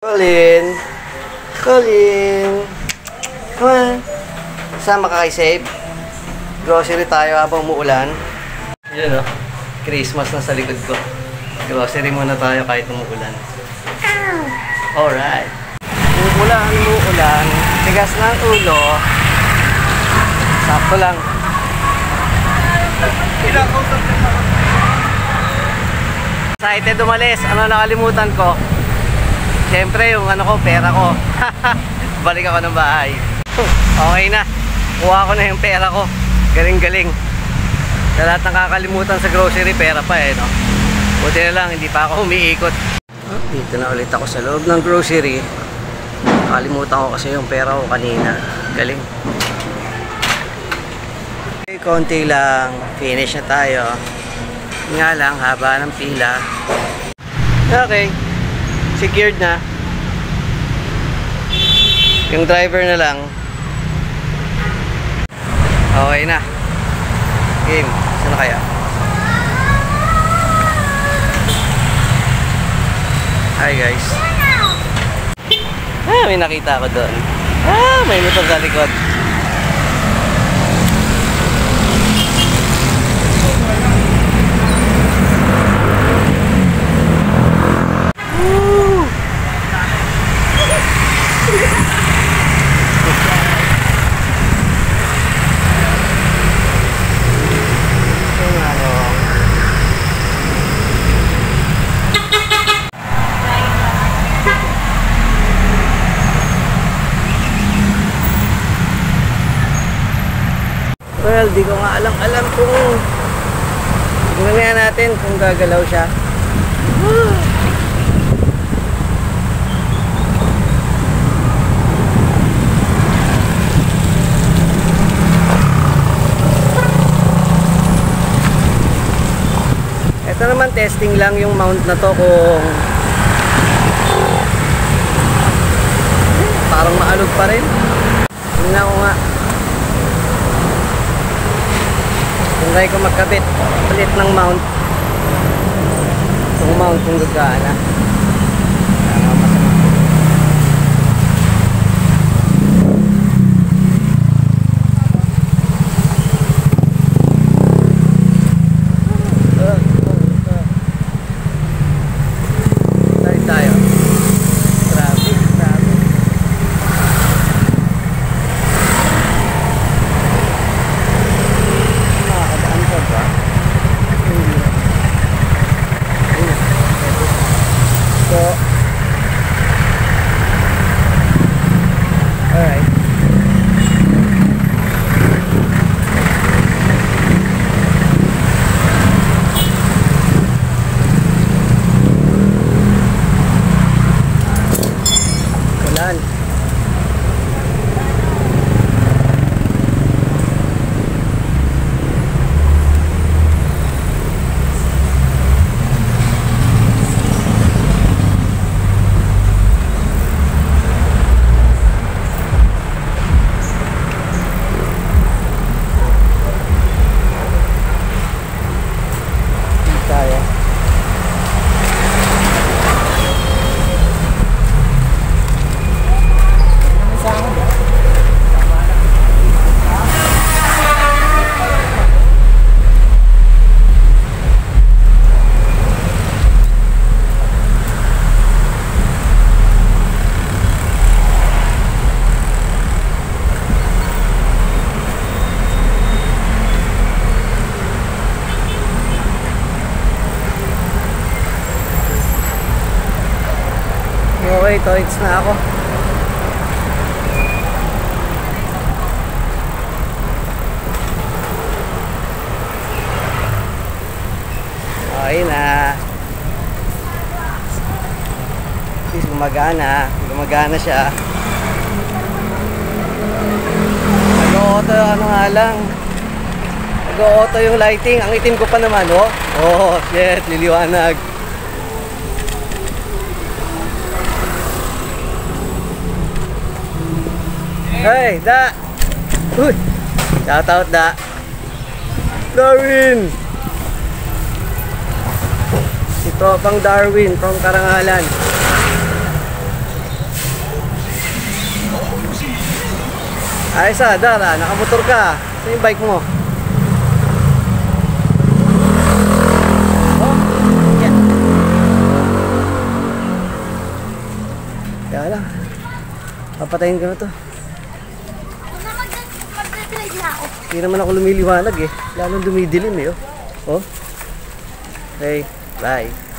Colin! Colin! Come on! Sama ka kay Save? Grocery tayo habang umuulan. Yun o. Christmas na sa likod ko. Grocery muna tayo kahit umuulan. Alright. Umuulan. Tigas ng ulo. Sakto lang. Excited umalis. Ano nakalimutan ko? Siyempre yung pera ko. Balik ako ng bahay. Okay na. Kuha ko na yung pera ko. Galing-galing. Sa lahat ng kakalimutan sa grocery, pera pa no? Buti na lang, hindi pa ako umiikot. Dito na ulit ako sa loob ng grocery. Nakalimutan ko kasi yung pera ko kanina. Galing. Okay, konti lang. Finish na tayo. Nga lang, haba ng pila. Okay. Secured na. Yung driver na lang. Okay na. Game. Saan kaya? Hi guys. May nakita ako doon. May motor sa likod. Well, di ko nga alam kung tingnan natin kung gagalaw siya. Ito naman testing lang yung mount na to kung parang maalog pa rin. Tingnan ko nga. Try ko magkabit ulit ng mount. Itong mount kung gagana. Okay, toits na ako. Okay na. At least gumagana. Gumagana siya. Nag-auto nga lang. Nag-auto yung lighting. Ang itim ko pa naman, oh. Oh, shit. Liliwanag. Hey, Da! Uy! Shout out, Da! Darwin! Ito pang Darwin from Karangalan. Ayos ah, Dara, nakamotor ka. Ito yung bike mo. Oh, yan. Kaya lang. Papatayin ko na to. Mag-drive na ako. Hindi naman ako lumiliwanag eh. Lalong dumidilim eh. Oh. Okay, bye.